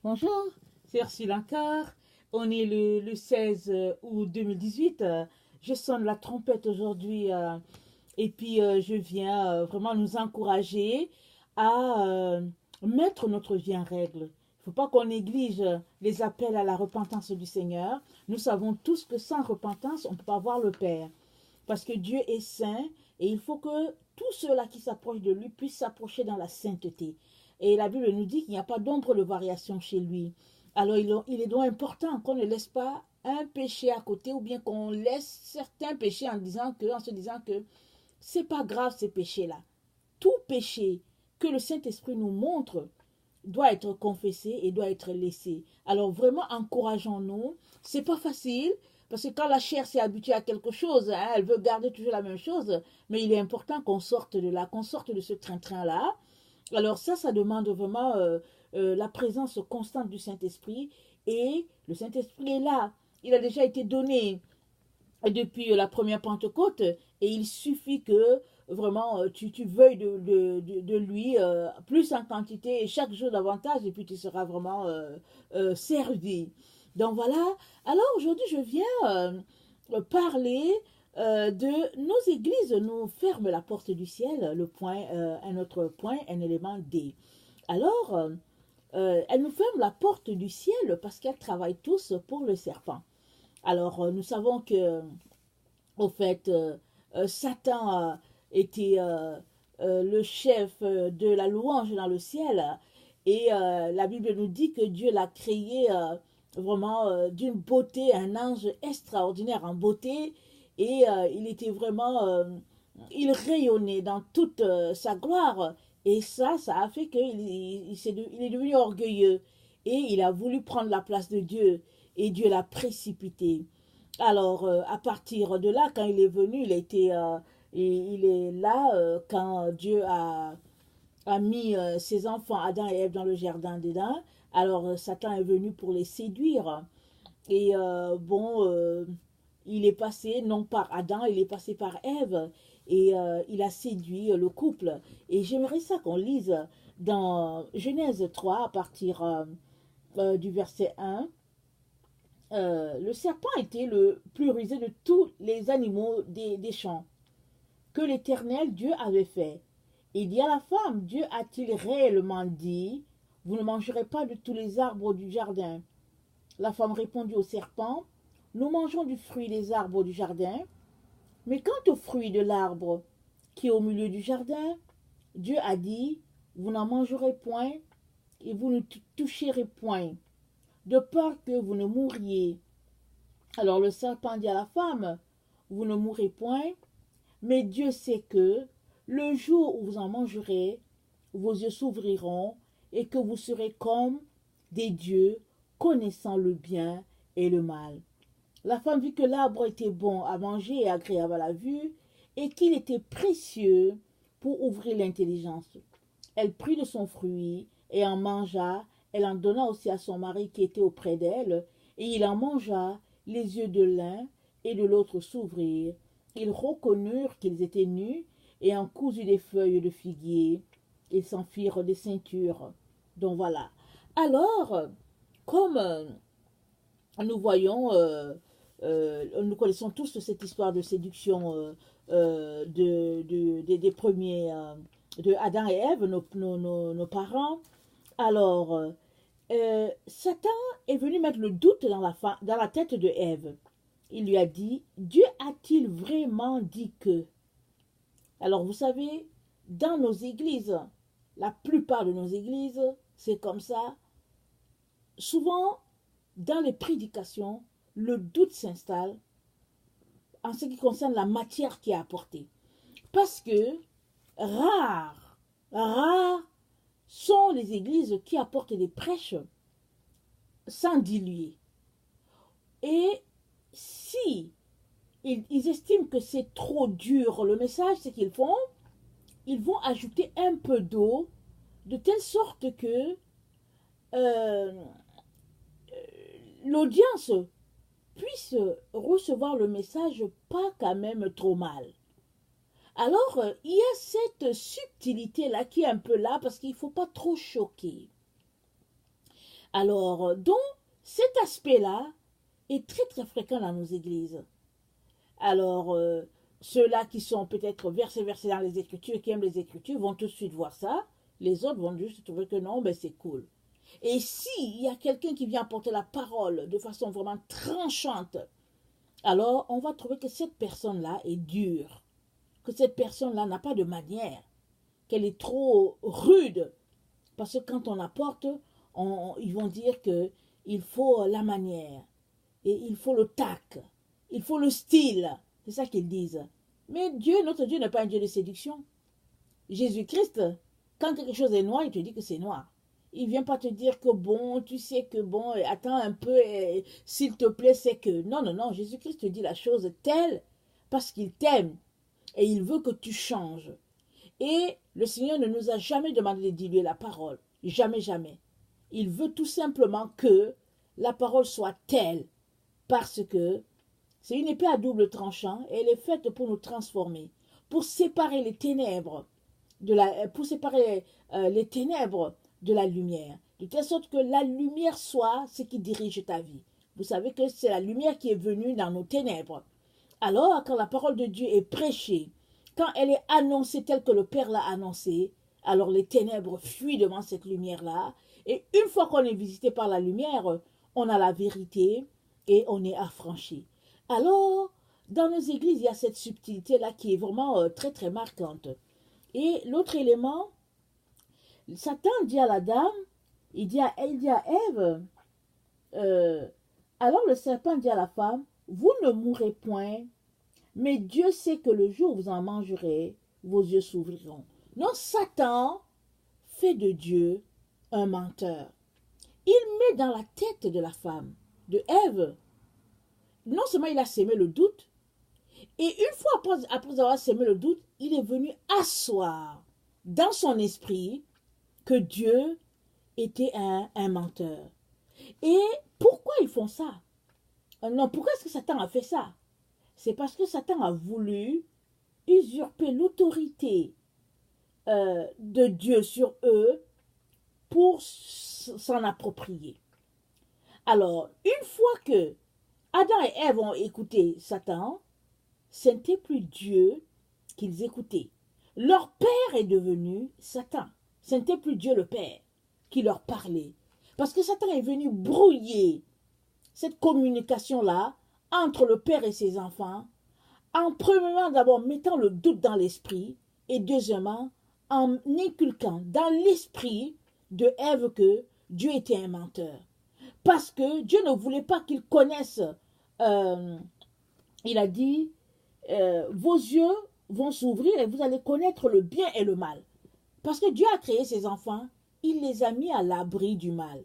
Bonjour, c'est Ursule encore. On est le 16 août 2018. Je sonne la trompette aujourd'hui et puis je viens vraiment nous encourager à mettre notre vie en règle. Il ne faut pas qu'on néglige les appels à la repentance du Seigneur. Nous savons tous que sans repentance, on ne peut pas voir le Père. Parce que Dieu est saint et il faut que tous ceux-là qui s'approchent de lui puissent s'approcher dans la sainteté. Et la Bible nous dit qu'il n'y a pas d'ombre de variation chez lui. Alors il est donc important qu'on ne laisse pas un péché à côté ou bien qu'on laisse certains péchés en se disant que c'est pas grave ces péchés-là. Tout péché que le Saint-Esprit nous montre doit être confessé et doit être laissé. Alors vraiment encourageons-nous. C'est pas facile parce que quand la chair s'est habituée à quelque chose, hein, elle veut garder toujours la même chose. Mais il est important qu'on sorte de là, qu'on sorte de ce train-train-là. Alors ça demande vraiment la présence constante du Saint-Esprit. Et le Saint-Esprit est là. Il a déjà été donné depuis la première Pentecôte et il suffit que vraiment tu veuilles de lui plus en quantité et chaque jour davantage et puis tu seras vraiment servi. Donc voilà, alors aujourd'hui je viens parler de nos églises nous ferment la porte du ciel, le point, un autre point, un élément D. Alors, elles nous ferment la porte du ciel parce qu'elles travaillent tous pour le serpent. Alors, nous savons que, au fait, Satan était le chef de la louange dans le ciel. Et la Bible nous dit que Dieu l'a créé vraiment d'une beauté, un ange extraordinaire en beauté. Et il était vraiment, il rayonnait dans toute sa gloire. Et ça a fait qu'il est devenu orgueilleux. Et il a voulu prendre la place de Dieu. Et Dieu l'a précipité. Alors, à partir de là, quand il est venu, il est là quand Dieu a mis ses enfants, Adam et Ève, dans le jardin d'Éden. Alors, Satan est venu pour les séduire. Et il est passé non par Adam, il est passé par Ève. Et il a séduit le couple. Et j'aimerais ça qu'on lise dans Genèse 3, à partir du verset 1. Le serpent était le plus rusé de tous les animaux des champs que l'Éternel Dieu avait fait. Il dit à la femme, Dieu a-t-il réellement dit, vous ne mangerez pas de tous les arbres du jardin? La femme répondit au serpent, nous mangeons du fruit des arbres du jardin, mais quant au fruit de l'arbre qui est au milieu du jardin, Dieu a dit, vous n'en mangerez point et vous ne toucherez point, de peur que vous ne mouriez. Alors le serpent dit à la femme, vous ne mourrez point, mais Dieu sait que le jour où vous en mangerez, vos yeux s'ouvriront et que vous serez comme des dieux, connaissant le bien et le mal. La femme vit que l'arbre était bon à manger et agréable à la vue, et qu'il était précieux pour ouvrir l'intelligence. Elle prit de son fruit et en mangea. Elle en donna aussi à son mari qui était auprès d'elle, et il en mangea. Les yeux de l'un et de l'autre s'ouvrirent. Ils reconnurent qu'ils étaient nus et en cousurent des feuilles de figuier. Ils s'en firent des ceintures. Donc voilà. Alors, comme nous voyons, nous connaissons tous cette histoire de séduction des premiers, de Adam et Ève, nos parents. Alors, Satan est venu mettre le doute dans la tête de Ève. Il lui a dit, Dieu a-t-il vraiment dit que? Alors, vous savez, dans nos églises, la plupart de nos églises, c'est comme ça. Souvent, dans les prédications, le doute s'installe en ce qui concerne la matière qui est apportée. Parce que rares sont les églises qui apportent des prêches sans diluer. Et si ils estiment que c'est trop dur le message, ce qu'ils font, ils vont ajouter un peu d'eau de telle sorte que l'audience puisse recevoir le message pas quand même trop mal. Alors, il y a cette subtilité-là qui est un peu là parce qu'il ne faut pas trop choquer. Alors, donc, cet aspect-là est très très fréquent dans nos églises. Alors, ceux-là qui sont peut-être versés dans les Écritures, qui aiment les Écritures, vont tout de suite voir ça. Les autres vont juste trouver que non, ben c'est cool. Et s'il y a quelqu'un qui vient apporter la parole de façon vraiment tranchante, alors on va trouver que cette personne-là est dure, que cette personne-là n'a pas de manière, qu'elle est trop rude. Parce que quand on apporte, ils vont dire qu'il faut la manière, et il faut le tact, il faut le style. C'est ça qu'ils disent. Mais Dieu, notre Dieu, n'est pas un Dieu de séduction. Jésus-Christ, quand quelque chose est noir, il te dit que c'est noir. Il ne vient pas te dire que bon, tu sais que bon, attends un peu, s'il te plaît, c'est que... Non, non, non, Jésus-Christ te dit la chose telle parce qu'il t'aime et il veut que tu changes. Et le Seigneur ne nous a jamais demandé de diluer la parole. Jamais, jamais. Il veut tout simplement que la parole soit telle parce que c'est une épée à double tranchant et elle est faite pour nous transformer, pour séparer les ténèbres pour séparer les ténèbres de la lumière, de telle sorte que la lumière soit ce qui dirige ta vie. Vous savez que c'est la lumière qui est venue dans nos ténèbres. Alors, quand la parole de Dieu est prêchée, quand elle est annoncée telle que le Père l'a annoncée, alors les ténèbres fuient devant cette lumière-là. Et une fois qu'on est visité par la lumière, on a la vérité et on est affranchi. Alors, dans nos églises, il y a cette subtilité-là qui est vraiment très, très marquante. Et l'autre élément, Satan dit à la dame, il dit à Ève, alors le serpent dit à la femme, vous ne mourrez point, mais Dieu sait que le jour où vous en mangerez, vos yeux s'ouvriront. Non, Satan fait de Dieu un menteur. Il met dans la tête de la femme, de Ève, non seulement il a sémé le doute, et une fois après avoir sémé le doute, il est venu asseoir dans son esprit que Dieu était un menteur. Et pourquoi ils font ça? Non, pourquoi est-ce que Satan a fait ça? C'est parce que Satan a voulu usurper l'autorité de Dieu sur eux pour s'en approprier. Alors, une fois que Adam et Ève ont écouté Satan, ce n'était plus Dieu qu'ils écoutaient. Leur père est devenu Satan. Ce n'était plus Dieu le Père qui leur parlait. Parce que Satan est venu brouiller cette communication-là entre le Père et ses enfants, en premièrement d'abord mettant le doute dans l'esprit, et deuxièmement en inculquant dans l'esprit de Ève que Dieu était un menteur. Parce que Dieu ne voulait pas qu'ils connaissent, il a dit, vos yeux vont s'ouvrir et vous allez connaître le bien et le mal. Parce que Dieu a créé ses enfants, il les a mis à l'abri du mal.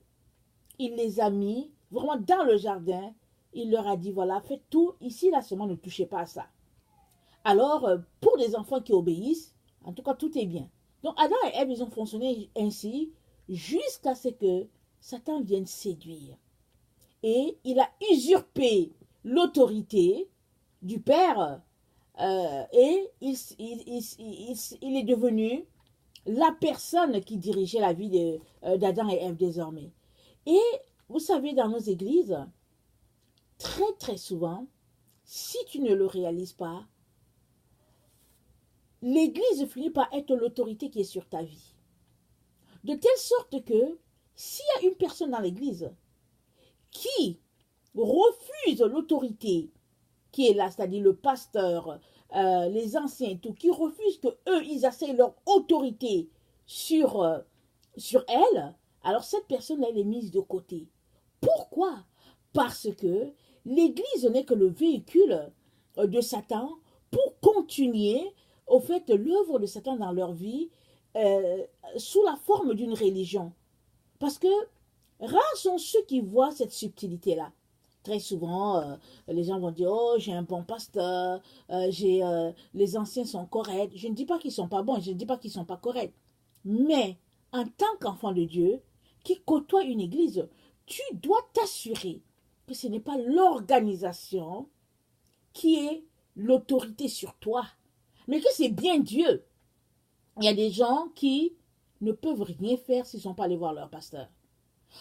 Il les a mis vraiment dans le jardin. Il leur a dit, voilà, faites tout. Ici, là seulement, ne touchez pas à ça. Alors, pour des enfants qui obéissent, en tout cas, tout est bien. Donc, Adam et Ève, ils ont fonctionné ainsi jusqu'à ce que Satan vienne séduire. Et il a usurpé l'autorité du Père et il est devenu la personne qui dirigeait la vie d'Adam et Ève désormais. Et vous savez, dans nos églises, très très souvent, si tu ne le réalises pas, l'église finit par être l'autorité qui est sur ta vie. De telle sorte que s'il y a une personne dans l'église qui refuse l'autorité qui est là, c'est-à-dire le pasteur, les anciens et tout, qui refusent que eux ils asseyent leur autorité sur elle, alors cette personne elle est mise de côté. Pourquoi? Parce que l'église n'est que le véhicule de Satan pour continuer au fait l'œuvre de Satan dans leur vie sous la forme d'une religion. Parce que rares sont ceux qui voient cette subtilité-là. Très souvent, les gens vont dire, oh, j'ai un bon pasteur, les anciens sont corrects. Je ne dis pas qu'ils ne sont pas bons, je ne dis pas qu'ils ne sont pas corrects. Mais en tant qu'enfant de Dieu, qui côtoie une église, tu dois t'assurer que ce n'est pas l'organisation qui est l'autorité sur toi, mais que c'est bien Dieu. Il y a des gens qui ne peuvent rien faire s'ils ne sont pas allés voir leur pasteur.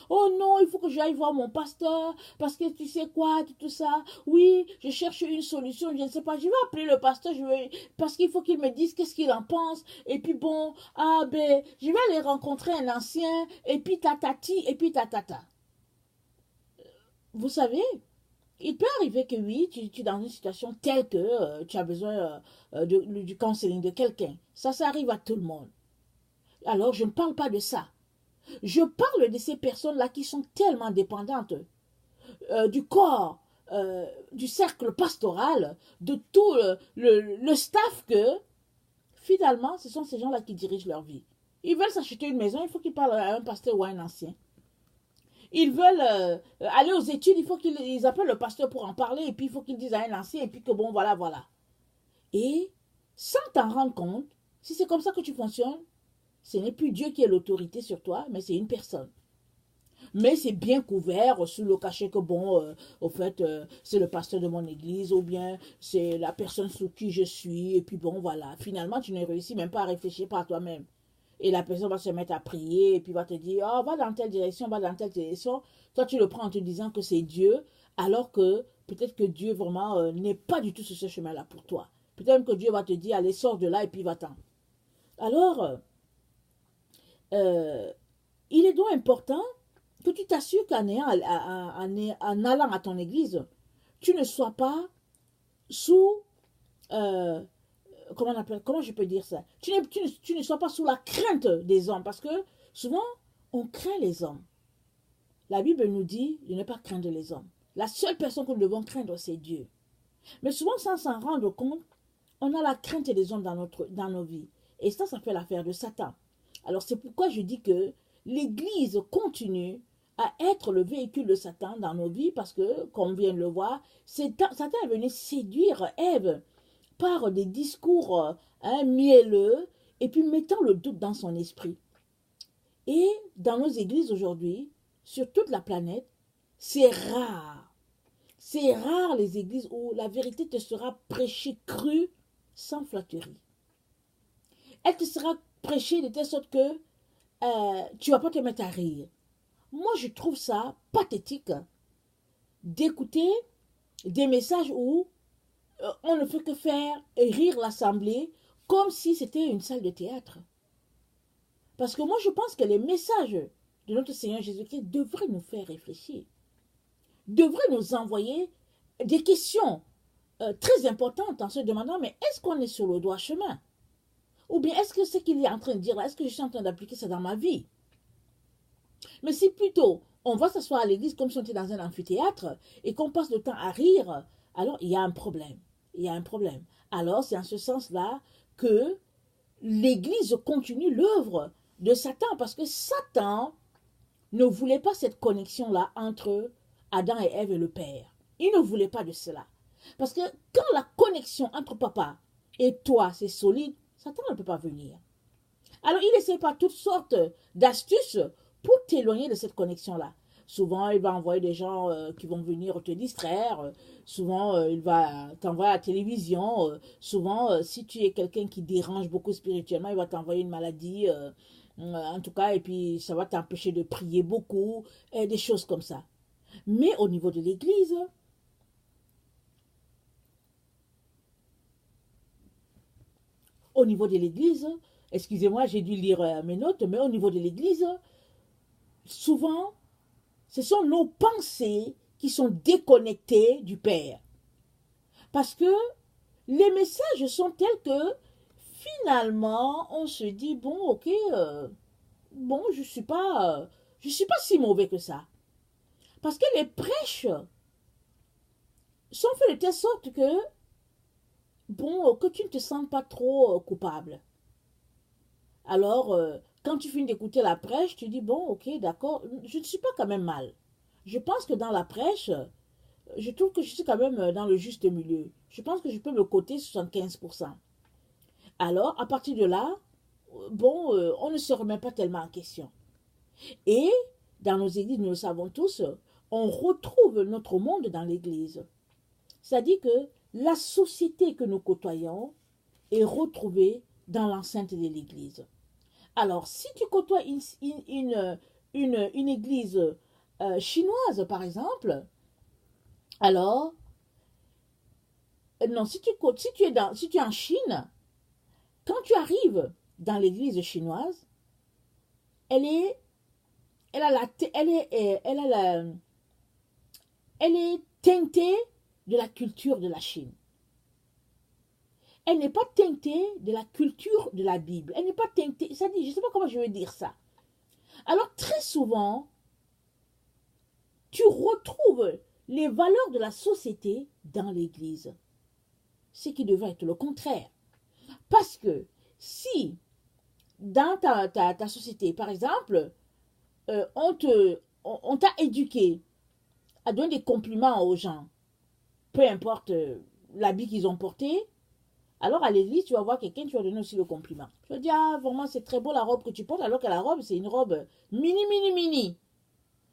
Oh non, il faut que j'aille voir mon pasteur, parce que tu sais quoi, tout ça. Oui, je cherche une solution, je ne sais pas. Je vais appeler le pasteur, parce qu'il faut qu'il me dise qu'est-ce qu'il en pense. Et puis bon, ah ben, je vais aller rencontrer un ancien, et puis tatati, et puis tatata. Vous savez, il peut arriver que oui, tu es dans une situation telle que tu as besoin du counseling de quelqu'un. Ça arrive à tout le monde. Alors, je ne parle pas de ça. Je parle de ces personnes-là qui sont tellement dépendantes du corps, du cercle pastoral, de tout le staff que finalement, ce sont ces gens-là qui dirigent leur vie. Ils veulent s'acheter une maison, il faut qu'ils parlent à un pasteur ou à un ancien. Ils veulent aller aux études, il faut qu'ils appellent le pasteur pour en parler, et puis il faut qu'ils disent à un ancien, et puis que bon, voilà, voilà. Et sans t'en rendre compte, si c'est comme ça que tu fonctionnes, ce n'est plus Dieu qui est l'autorité sur toi, mais c'est une personne. Mais c'est bien couvert sous le cachet que, bon, au fait, c'est le pasteur de mon église, ou bien c'est la personne sous qui je suis, et puis bon, voilà. Finalement, tu ne réussis même pas à réfléchir par toi-même. Et la personne va se mettre à prier, et puis va te dire, oh, va dans telle direction, va dans telle direction. Toi, tu le prends en te disant que c'est Dieu, alors que peut-être que Dieu vraiment n'est pas du tout sur ce chemin-là pour toi. Peut-être même que Dieu va te dire, allez, sors de là, et puis va-t'en. Alors, euh, il est donc important que tu t'assures qu'en allant à ton église, tu ne sois pas sous, euh, comment je peux dire ça, tu ne sois pas sous la crainte des hommes, parce que souvent, on craint les hommes. La Bible nous dit de ne pas craindre les hommes. La seule personne que nous devons craindre, c'est Dieu. Mais souvent, sans s'en rendre compte, on a la crainte des hommes dans nos vies. Et ça fait l'affaire de Satan. Alors c'est pourquoi je dis que l'Église continue à être le véhicule de Satan dans nos vies parce que, comme on vient de le voir, Satan est venu séduire Ève par des discours mielleux et puis mettant le doute dans son esprit. Et dans nos églises aujourd'hui, sur toute la planète, c'est rare. C'est rare les églises où la vérité te sera prêchée crue sans flatterie. Elle te sera prêchée de telle sorte que tu vas pas te mettre à rire. Moi, je trouve ça pathétique d'écouter des messages où on ne fait que faire rire l'assemblée comme si c'était une salle de théâtre. Parce que moi, je pense que les messages de notre Seigneur Jésus-Christ devraient nous faire réfléchir, devraient nous envoyer des questions très importantes en se demandant, mais est-ce qu'on est sur le droit chemin? Ou bien est-ce que ce qu'il est en train de dire là, est-ce que je suis en train d'appliquer ça dans ma vie? Mais si plutôt on va s'asseoir à l'église comme si on était dans un amphithéâtre et qu'on passe le temps à rire, alors il y a un problème. Il y a un problème. Alors c'est en ce sens-là que l'église continue l'œuvre de Satan parce que Satan ne voulait pas cette connexion-là entre Adam et Ève et le Père. Il ne voulait pas de cela. Parce que quand la connexion entre papa et toi, c'est solide, Satan ne peut pas venir. Alors il essaie par toutes sortes d'astuces pour t'éloigner de cette connexion-là. Souvent, il va envoyer des gens qui vont venir te distraire. Souvent, il va t'envoyer à la télévision. Souvent, si tu es quelqu'un qui dérange beaucoup spirituellement, il va t'envoyer une maladie. En tout cas, et puis ça va t'empêcher de prier beaucoup. Et des choses comme ça. Mais au niveau de l'église, excusez-moi, j'ai dû lire mes notes, mais au niveau de l'église, souvent, ce sont nos pensées qui sont déconnectées du Père. Parce que les messages sont tels que finalement, on se dit, bon, ok, bon, je suis pas si mauvais que ça. Parce que les prêches sont faits de telle sorte que, bon, que tu ne te sens pas trop coupable. Alors, quand tu finis d'écouter la prêche, tu dis, bon, ok, d'accord, je ne suis pas quand même mal. Je pense que dans la prêche, je trouve que je suis quand même dans le juste milieu. Je pense que je peux me coter 75%. Alors, à partir de là, bon, on ne se remet pas tellement en question. Et dans nos églises, nous le savons tous, on retrouve notre monde dans l'église. C'est-à-dire que la société que nous côtoyons est retrouvée dans l'enceinte de l'église. Alors, si tu côtoies une église chinoise, par exemple, alors, non, si tu es en Chine, quand tu arrives dans l'église chinoise, elle est, elle a la, elle est, elle a la, elle est teintée de la culture de la Chine. Elle n'est pas teintée de la culture de la Bible. Elle n'est pas teintée, ça dit, je ne sais pas comment je vais dire ça. Alors, très souvent, tu retrouves les valeurs de la société dans l'église. Ce qui devrait être le contraire. Parce que si dans ta société, par exemple, on t'a éduqué à donner des compliments aux gens, peu importe l'habit qu'ils ont porté, alors à l'église, tu vas voir quelqu'un, tu vas donner aussi le compliment. Tu vas dire, ah, vraiment, c'est très beau la robe que tu portes, alors que la robe, c'est une robe mini.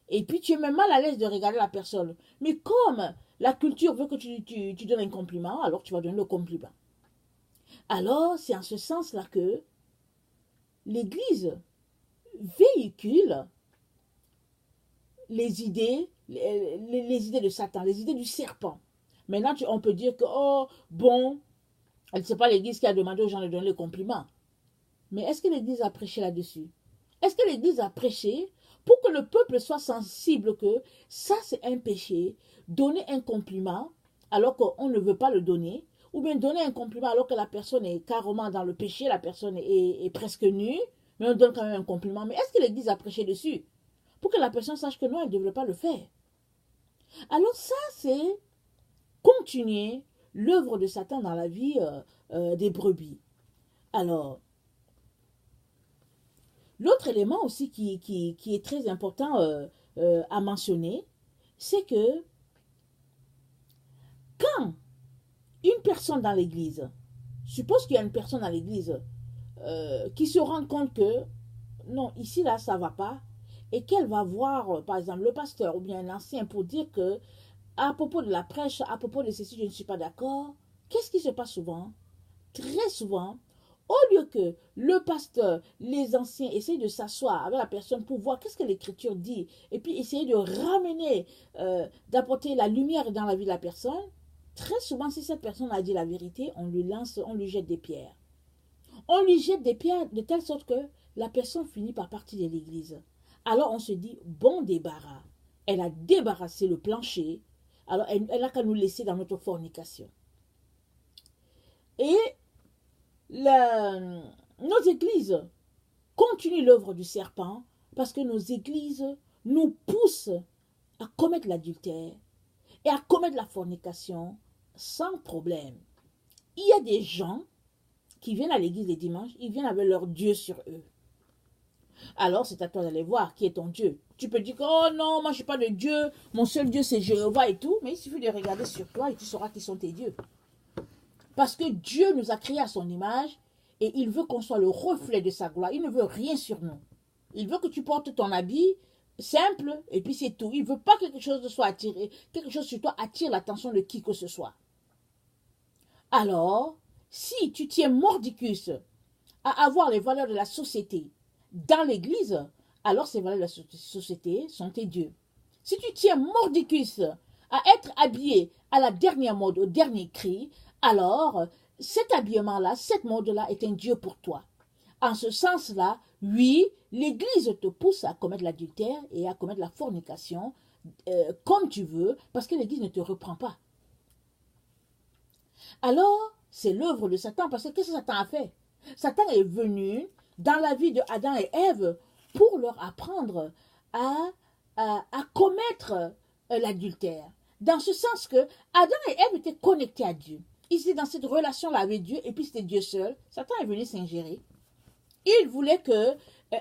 Et puis, tu es même mal à l'aise de regarder la personne. Mais comme la culture veut que tu donnes un compliment, alors tu vas donner le compliment. Alors, c'est en ce sens-là que l'Église véhicule les idées de Satan, les idées du serpent. Maintenant, on peut dire que, oh, bon, c'est pas l'Église qui a demandé aux gens de donner le compliment. Mais est-ce que l'Église a prêché là-dessus? Est-ce que l'Église a prêché pour que le peuple soit sensible que ça, c'est un péché, donner un compliment alors qu'on ne veut pas le donner, ou bien donner un compliment alors que la personne est carrément dans le péché, la personne est presque nue, mais on donne quand même un compliment. Mais est-ce que l'Église a prêché dessus? Pour que la personne sache que non, elle ne devrait pas le faire. Alors ça, c'est continuer l'œuvre de Satan dans la vie des brebis. Alors, l'autre élément aussi qui est très important à mentionner, c'est que quand une personne dans l'église, suppose qu'il y a une personne dans l'église qui se rend compte que non, ici, là, ça ne va pas, et qu'elle va voir, par exemple, le pasteur ou bien un ancien pour dire que à propos de la prêche, à propos de ceci, je ne suis pas d'accord, qu'est-ce qui se passe souvent? Très souvent, au lieu que le pasteur, les anciens essayent de s'asseoir avec la personne pour voir qu'est-ce que l'Écriture dit, et puis essayer de ramener, d'apporter la lumière dans la vie de la personne, très souvent, si cette personne a dit la vérité, on lui jette des pierres. On lui jette des pierres de telle sorte que la personne finit par partir de l'église. Alors on se dit, bon débarras. Elle a débarrassé le plancher, alors elle n'a qu'à nous laisser dans notre fornication. Et nos églises continuent l'œuvre du serpent parce que nos églises nous poussent à commettre l'adultère et à commettre la fornication sans problème. Il y a des gens qui viennent à l'église les dimanches, ils viennent avec leur Dieu sur eux. Alors c'est à toi d'aller voir qui est ton Dieu. Tu peux dire que, oh non, moi je n'ai pas de Dieu, mon seul Dieu c'est Jéhovah et tout, mais il suffit de regarder sur toi et tu sauras qui sont tes dieux. Parce que Dieu nous a créés à son image et il veut qu'on soit le reflet de sa gloire. Il ne veut rien sur nous. Il veut que tu portes ton habit simple et puis c'est tout. Il ne veut pas que quelque chose soit attiré, quelque chose sur toi attire l'attention de qui que ce soit. Alors, si tu tiens mordicus à avoir les valeurs de la société dans l'église, alors ces valeurs de la société sont tes dieux. Si tu tiens mordicus à être habillé à la dernière mode, au dernier cri, alors cet habillement-là, cette mode-là est un dieu pour toi. En ce sens-là, oui, l'Église te pousse à commettre l'adultère et à commettre la fornication comme tu veux, parce que l'Église ne te reprend pas. Alors, c'est l'œuvre de Satan, parce que qu'est-ce que Satan a fait? Satan est venu dans la vie de Adam et Ève pour leur apprendre à commettre l'adultère. Dans ce sens que Adam et Ève étaient connectés à Dieu. Ils étaient dans cette relation-là avec Dieu, et puis c'était Dieu seul. Satan est venu s'ingérer. Il voulait que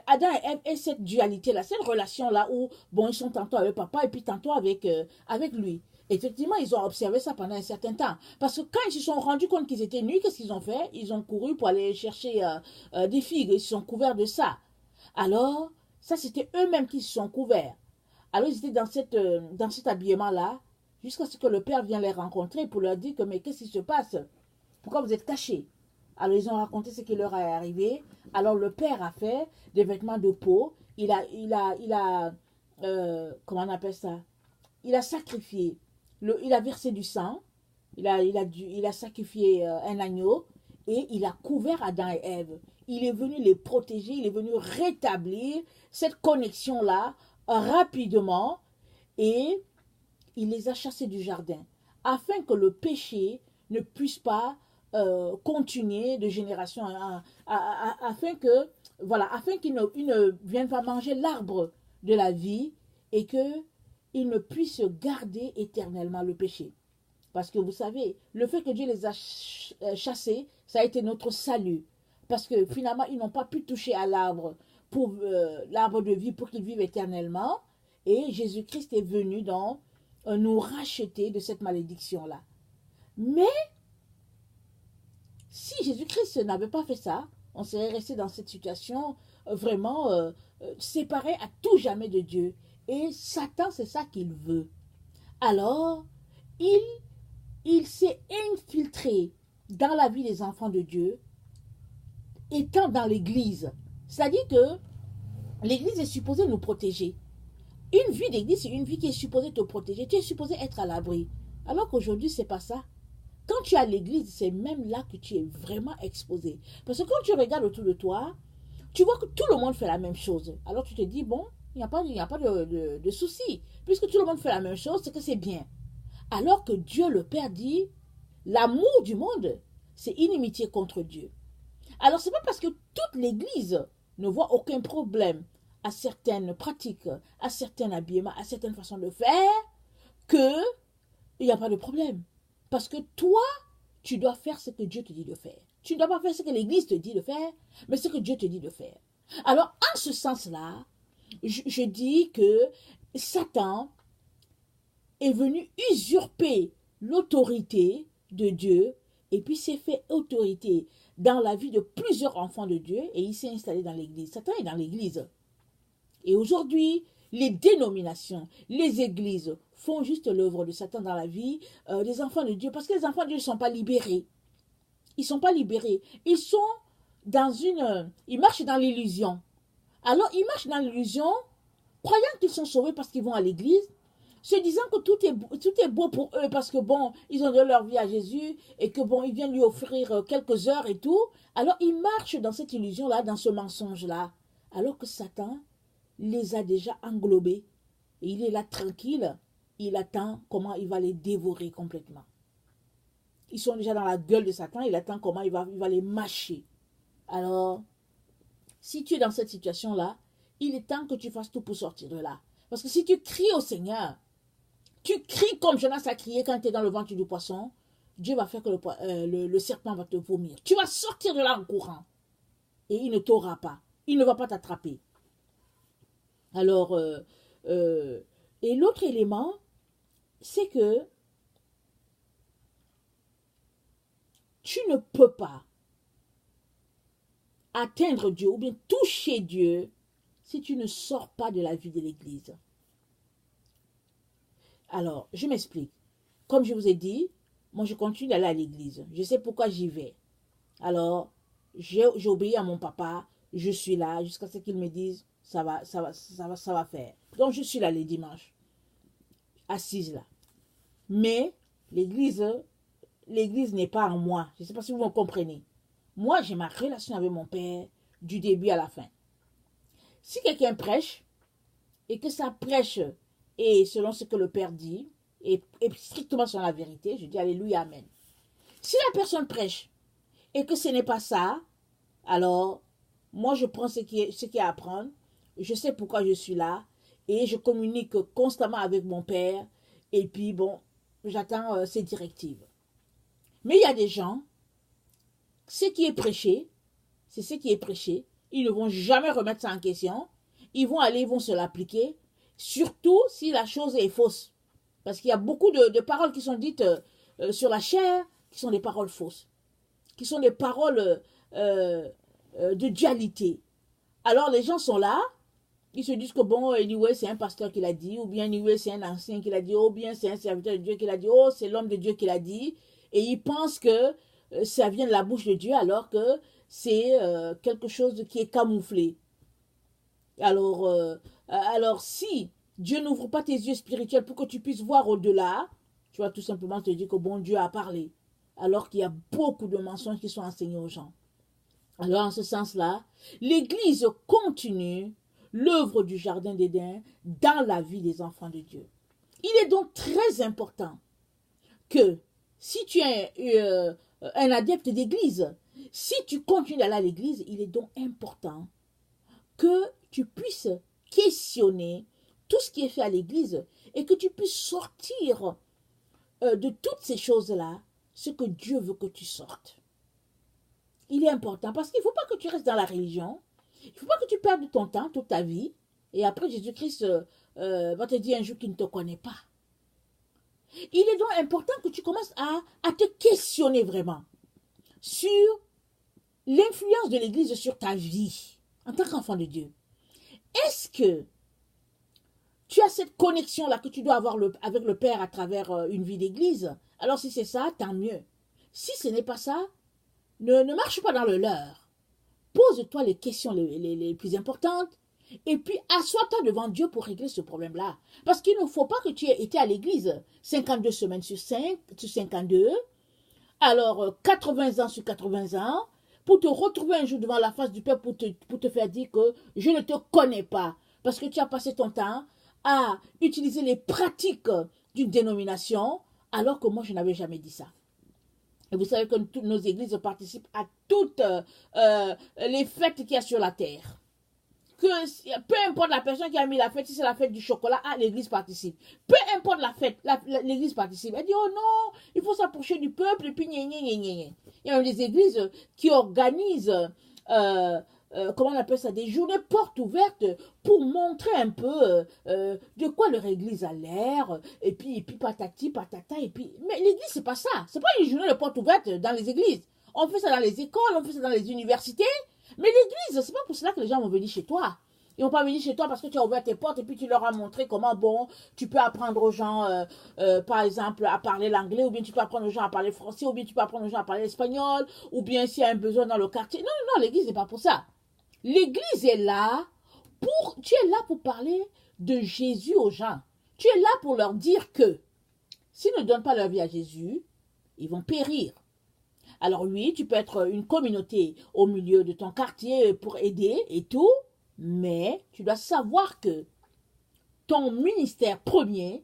Adam et Ève aient cette dualité-là, cette relation-là où, bon, ils sont tantôt avec papa et puis tantôt avec lui. Effectivement, ils ont observé ça pendant un certain temps. Parce que quand ils se sont rendus compte qu'ils étaient nus, qu'est-ce qu'ils ont fait? Ils ont couru pour aller chercher des figues. Ils se sont couverts de ça. Alors, ça, c'était eux-mêmes qui se sont couverts. Alors, ils étaient dans cet habillement-là, jusqu'à ce que le père vienne les rencontrer pour leur dire que, mais qu'est-ce qui se passe? Pourquoi vous êtes cachés? Alors, ils ont raconté ce qui leur est arrivé. Alors, le père a fait des vêtements de peau comment on appelle ça? Il a sacrifié, il a versé du sang, il a sacrifié un agneau et il a couvert Adam et Ève. Il est venu les protéger, il est venu rétablir cette connexion-là rapidement et il les a chassés du jardin afin que le péché ne puisse pas continuer de génération afin que afin qu'ils ne viennent pas manger l'arbre de la vie et qu'ils ne puissent garder éternellement le péché. Parce que vous savez, le fait que Dieu les a chassés, ça a été notre salut. Parce que finalement, ils n'ont pas pu toucher à l'arbre l'arbre de vie pour qu'ils vivent éternellement. Et Jésus-Christ est venu donc nous racheter de cette malédiction-là. Mais si Jésus-Christ n'avait pas fait ça, on serait resté dans cette situation vraiment séparé à tout jamais de Dieu. Et Satan, c'est ça qu'il veut. Alors, il s'est infiltré dans la vie des enfants de Dieu, étant dans l'Église. C'est-à-dire que l'Église est supposée nous protéger. Une vie d'Église, c'est une vie qui est supposée te protéger. Tu es supposé être à l'abri. Alors qu'aujourd'hui, c'est pas ça. Quand tu es à l'église, c'est même là que tu es vraiment exposé. Parce que quand tu regardes autour de toi, tu vois que tout le monde fait la même chose. Alors tu te dis, bon, il n'y a pas de souci. Puisque tout le monde fait la même chose, c'est que c'est bien. Alors que Dieu le Père dit, l'amour du monde, c'est inimitié contre Dieu. Alors c'est pas parce que toute l'église ne voit aucun problème à certaines pratiques, à certains habillements, à certaines façons de faire, qu'il n'y a pas de problème. Parce que toi, tu dois faire ce que Dieu te dit de faire. Tu ne dois pas faire ce que l'Église te dit de faire, mais ce que Dieu te dit de faire. Alors, en ce sens-là, je dis que Satan est venu usurper l'autorité de Dieu et puis s'est fait autorité dans la vie de plusieurs enfants de Dieu et il s'est installé dans l'Église. Satan est dans l'Église. Et aujourd'hui, les dénominations, les églises font juste l'œuvre de Satan dans la vie des enfants de Dieu. Parce que les enfants de Dieu ne sont pas libérés. Ils ne sont pas libérés. Ils sont ils marchent dans l'illusion. Alors, ils marchent dans l'illusion, croyant qu'ils sont sauvés parce qu'ils vont à l'église, se disant que tout est beau pour eux parce que bon, ils ont donné leur vie à Jésus et que bon, ils viennent lui offrir quelques heures et tout. Alors, ils marchent dans cette illusion-là, dans ce mensonge-là. Alors que Satan les a déjà englobés. Et il est là tranquille. Il attend comment il va les dévorer complètement. Ils sont déjà dans la gueule de Satan. Il attend comment il va les mâcher. Alors, si tu es dans cette situation-là, il est temps que tu fasses tout pour sortir de là. Parce que si tu cries au Seigneur, tu cries comme Jonas a crié quand tu es dans le ventre du poisson, Dieu va faire que le serpent va te vomir. Tu vas sortir de là en courant. Et il ne t'aura pas. Il ne va pas t'attraper. Alors, et l'autre élément, c'est que tu ne peux pas atteindre Dieu ou bien toucher Dieu si tu ne sors pas de la vie de l'Église. Alors, je m'explique. Comme je vous ai dit, moi je continue d'aller à l'Église. Je sais pourquoi j'y vais. Alors, j'obéis à mon papa, je suis là jusqu'à ce qu'il me dise ça va faire. Donc je suis là les dimanches, assise là. Mais l'église n'est pas en moi. Je ne sais pas si vous me comprenez. Moi, j'ai ma relation avec mon père du début à la fin. Si quelqu'un prêche et que ça prêche et selon ce que le père dit et strictement sur la vérité, je dis alléluia, amen. Si la personne prêche et que ce n'est pas ça, alors moi je prends ce qui est à apprendre. Je sais pourquoi je suis là et je communique constamment avec mon père et puis bon, j'attends ses directives. Mais il y a des gens, ce qui est prêché, c'est ce qui est prêché. Ils ne vont jamais remettre ça en question. Ils vont se l'appliquer, surtout si la chose est fausse. Parce qu'il y a beaucoup de paroles qui sont dites sur la chair, qui sont des paroles fausses, qui sont des paroles de dualité. Alors les gens sont là, ils se disent que bon, anyway, c'est un pasteur qui l'a dit, ou bien anyway, c'est un ancien qui l'a dit, ou bien c'est un serviteur de Dieu qui l'a dit, oh, c'est l'homme de Dieu qui l'a dit, et ils pensent que ça vient de la bouche de Dieu alors que c'est quelque chose qui est camouflé. Alors, alors si Dieu n'ouvre pas tes yeux spirituels pour que tu puisses voir au-delà, tu vas tout simplement te dire que bon Dieu a parlé. Alors qu'il y a beaucoup de mensonges qui sont enseignés aux gens. Alors, en ce sens-là, l'Église continue l'œuvre du Jardin d'Éden dans la vie des enfants de Dieu. Il est donc très important que si tu es un adepte d'Église, si tu continues d'aller à l'Église, il est donc important que tu puisses questionner tout ce qui est fait à l'Église et que tu puisses sortir de toutes ces choses-là ce que Dieu veut que tu sortes. Il est important parce qu'il ne faut pas que tu restes dans la religion, il ne faut pas que tu perdes ton temps, toute ta vie, et après Jésus-Christ va te dire un jour qu'il ne te connaît pas. Il est donc important que tu commences à te questionner vraiment sur l'influence de l'Église sur ta vie en tant qu'enfant de Dieu. Est-ce que tu as cette connexion-là que tu dois avoir avec le Père à travers une vie d'Église? Alors si c'est ça, tant mieux. Si ce n'est pas ça, ne marche pas dans le leurre. Pose-toi les questions les plus importantes et puis assois-toi devant Dieu pour régler ce problème-là. Parce qu'il ne faut pas que tu aies été à l'église 52 semaines sur 52, alors 80 ans sur 80 ans, pour te retrouver un jour devant la face du Père pour te faire dire que je ne te connais pas. Parce que tu as passé ton temps à utiliser les pratiques d'une dénomination, alors que moi je n'avais jamais dit ça. Et vous savez que toutes nos églises participent à toutes les fêtes qu'il y a sur la terre. Que peu importe la personne qui a mis la fête, si c'est la fête du chocolat, l'église participe. Peu importe la fête, l'église participe. Elle dit, oh non, il faut s'approcher du peuple, et puis gna gna gna gna. Il y a des églises qui organisent, comment on appelle ça, des journées portes ouvertes pour montrer un peu de quoi leur église a l'air, et puis patati, patata, et puis... Mais l'église, c'est pas ça. C'est pas une journée de portes ouvertes dans les églises. On fait ça dans les écoles, on fait ça dans les universités. Mais l'église, c'est pas pour cela que les gens vont venir chez toi. Ils vont pas venir chez toi parce que tu as ouvert tes portes et puis tu leur as montré comment, bon, tu peux apprendre aux gens, par exemple, à parler l'anglais, ou bien tu peux apprendre aux gens à parler français, ou bien tu peux apprendre aux gens à parler l'espagnol, ou bien s'il y a un besoin dans le quartier. Non, non, non, l'église n'est pas pour ça. L'église est là tu es là pour parler de Jésus aux gens. Tu es là pour leur dire que s'ils ne donnent pas leur vie à Jésus, ils vont périr. Alors oui, tu peux être une communauté au milieu de ton quartier pour aider et tout, mais tu dois savoir que ton ministère premier,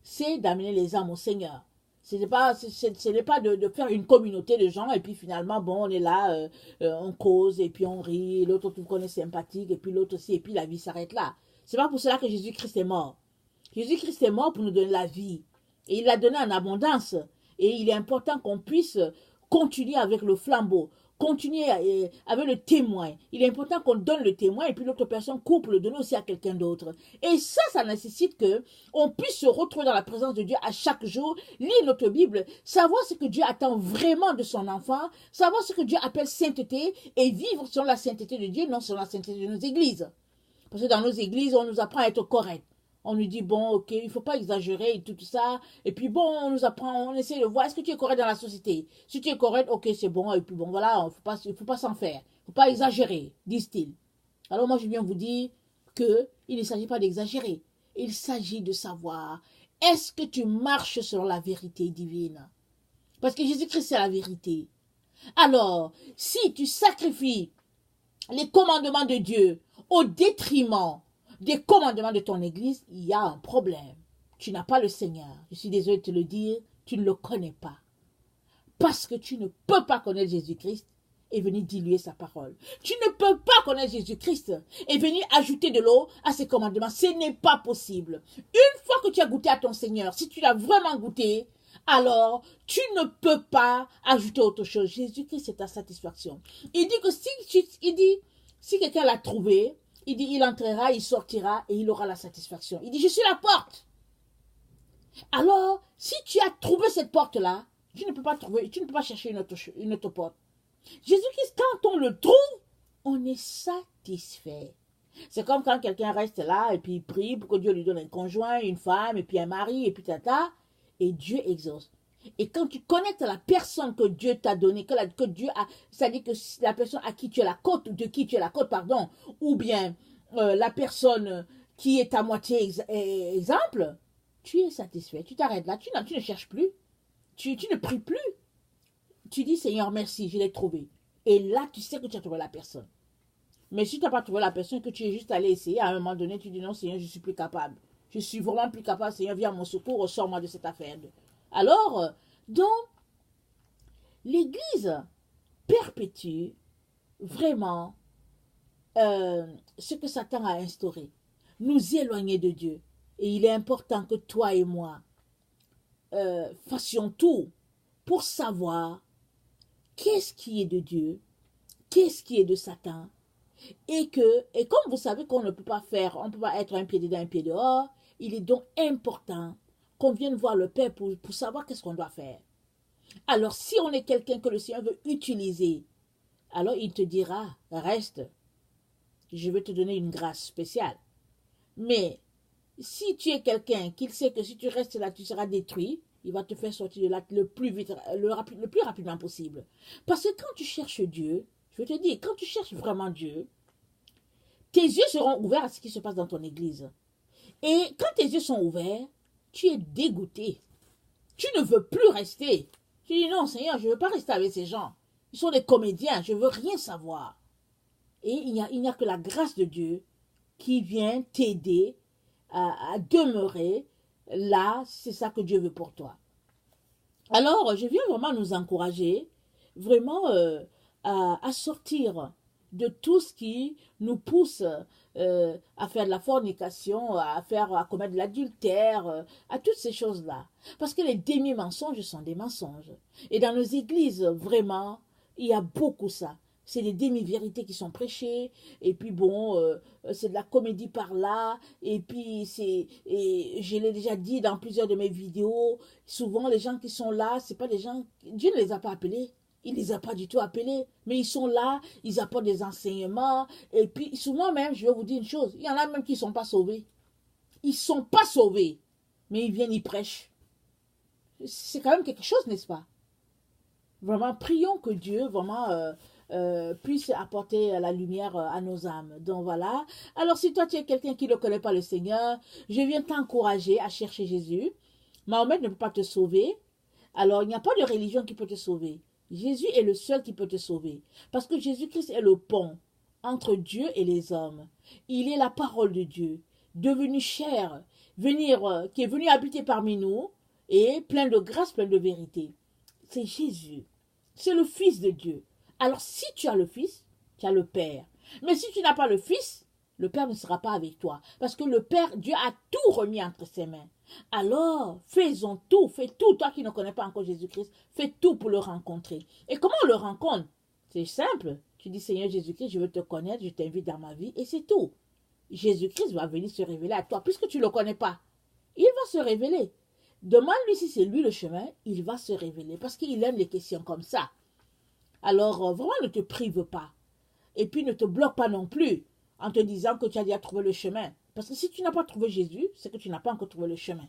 c'est d'amener les âmes au Seigneur. Ce n'est pas de faire une communauté de gens et puis finalement, bon, on est là, on cause et puis on rit, l'autre tu connais sympathique et puis l'autre aussi, et puis la vie s'arrête là. C'est pas pour cela que Jésus-Christ est mort. Jésus-Christ est mort pour nous donner la vie. Et il l'a donné en abondance. Et il est important qu'on puisse continuer avec le flambeau, continuer avec le témoin. Il est important qu'on donne le témoin et puis l'autre personne coupe le donner aussi à quelqu'un d'autre. Et ça nécessite que on puisse se retrouver dans la présence de Dieu à chaque jour, lire notre Bible, savoir ce que Dieu attend vraiment de son enfant, savoir ce que Dieu appelle sainteté et vivre selon la sainteté de Dieu, non selon la sainteté de nos églises. Parce que dans nos églises, on nous apprend à être correct. On nous dit, bon, ok, il ne faut pas exagérer et tout ça. Et puis, bon, on nous apprend, on essaie de voir, est-ce que tu es correct dans la société? Si tu es correct, ok, c'est bon. Et puis, bon, voilà, il ne faut pas s'en faire. Il ne faut pas exagérer, disent-ils. Alors, moi, je viens vous dire qu'il ne s'agit pas d'exagérer. Il s'agit de savoir, est-ce que tu marches selon la vérité divine? Parce que Jésus-Christ, c'est la vérité. Alors, si tu sacrifies les commandements de Dieu au détriment des commandements de ton église, il y a un problème. Tu n'as pas le Seigneur. Je suis désolé de te le dire, tu ne le connais pas. Parce que tu ne peux pas connaître Jésus-Christ et venir diluer sa parole. Tu ne peux pas connaître Jésus-Christ et venir ajouter de l'eau à ses commandements. Ce n'est pas possible. Une fois que tu as goûté à ton Seigneur, si tu l'as vraiment goûté, alors tu ne peux pas ajouter autre chose. Jésus-Christ, c'est ta satisfaction. Il dit que si quelqu'un l'a trouvé, il dit, il entrera, il sortira et il aura la satisfaction. Il dit, je suis la porte. Alors, si tu as trouvé cette porte-là, tu ne peux pas chercher une autre porte. Jésus-Christ, quand on le trouve, on est satisfait. C'est comme quand quelqu'un reste là et puis il prie pour que Dieu lui donne un conjoint, une femme et puis un mari et puis tata, et Dieu exauce. Et quand tu connectes à la personne que Dieu t'a donnée, que Dieu a, c'est-à-dire que la personne à qui tu es la côte, de qui tu es la côte, pardon, ou bien la personne qui est à moitié exemple, tu es satisfait, tu t'arrêtes là, tu ne cherches plus, tu ne pries plus. Tu dis Seigneur merci, je l'ai trouvé. Et là, tu sais que tu as trouvé la personne. Mais si tu n'as pas trouvé la personne, que tu es juste allé essayer, à un moment donné, tu dis non Seigneur, je suis plus capable. Je suis vraiment plus capable, Seigneur, viens à mon secours, ressors-moi de cette affaire. Alors, donc, l'Église perpétue vraiment ce que Satan a instauré. Nous éloigner de Dieu. Et il est important que toi et moi fassions tout pour savoir qu'est-ce qui est de Dieu, qu'est-ce qui est de Satan. Et comme vous savez qu'on ne peut pas faire, on ne peut pas être un pied dedans, un pied dehors, il est donc important qu'on vienne voir le Père pour savoir qu'est-ce qu'on doit faire. Alors, si on est quelqu'un que le Seigneur veut utiliser, alors il te dira, reste, je vais te donner une grâce spéciale. Mais si tu es quelqu'un qui sait que si tu restes là, tu seras détruit, il va te faire sortir de là le plus vite, le plus rapidement possible. Parce que quand tu cherches Dieu, je te dis, quand tu cherches vraiment Dieu, tes yeux seront ouverts à ce qui se passe dans ton église. Et quand tes yeux sont ouverts, tu es dégoûté. Tu ne veux plus rester. Tu dis non, Seigneur, je ne veux pas rester avec ces gens. Ils sont des comédiens, je ne veux rien savoir. Et il n'y a que la grâce de Dieu qui vient t'aider à demeurer là. C'est ça que Dieu veut pour toi. Alors, je viens vraiment nous encourager, vraiment à sortir de tout ce qui nous pousse à faire de la fornication, à commettre de l'adultère, à toutes ces choses-là. Parce que les demi-mensonges sont des mensonges. Et dans nos églises, vraiment, il y a beaucoup ça. C'est des demi-vérités qui sont prêchées, et puis bon, c'est de la comédie par là, et puis je l'ai déjà dit dans plusieurs de mes vidéos, souvent les gens qui sont là, c'est pas des gens, Dieu ne les a pas appelés. Il ne les a pas du tout appelés, mais ils sont là, ils apportent des enseignements, et puis souvent même, je vais vous dire une chose, il y en a même qui ne sont pas sauvés. Ils ne sont pas sauvés, mais ils viennent, ils prêchent. C'est quand même quelque chose, n'est-ce pas? Vraiment, prions que Dieu, vraiment, puisse apporter la lumière à nos âmes. Donc voilà. Alors si toi tu es quelqu'un qui ne connaît pas le Seigneur, je viens t'encourager à chercher Jésus. Mahomet ne peut pas te sauver. Alors il n'y a pas de religion qui peut te sauver. Jésus est le seul qui peut te sauver. Parce que Jésus-Christ est le pont entre Dieu et les hommes. Il est la parole de Dieu, devenu chair, qui est venu habiter parmi nous, et plein de grâce, plein de vérité. C'est Jésus. C'est le Fils de Dieu. Alors si tu as le Fils, tu as le Père. Mais si tu n'as pas le Fils, le Père ne sera pas avec toi. Parce que le Père, Dieu a tout remis entre ses mains. Alors, faisons tout, fais tout. Toi qui ne connais pas encore Jésus-Christ, fais tout pour le rencontrer. Et comment on le rencontre? C'est simple. Tu dis, Seigneur Jésus-Christ, je veux te connaître, je t'invite dans ma vie, et c'est tout. Jésus-Christ va venir se révéler à toi, puisque tu ne le connais pas. Il va se révéler. Demande-lui si c'est lui le chemin, il va se révéler, parce qu'il aime les questions comme ça. Alors, vraiment, ne te prive pas. Et puis, ne te bloque pas non plus en te disant que tu as déjà trouvé le chemin. Parce que si tu n'as pas trouvé Jésus, c'est que tu n'as pas encore trouvé le chemin.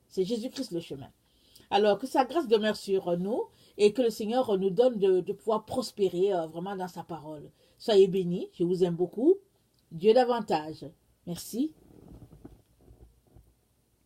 C'est Jésus-Christ le chemin. Alors, que sa grâce demeure sur nous et que le Seigneur nous donne de pouvoir prospérer vraiment dans sa parole. Soyez bénis, je vous aime beaucoup. Dieu davantage. Merci.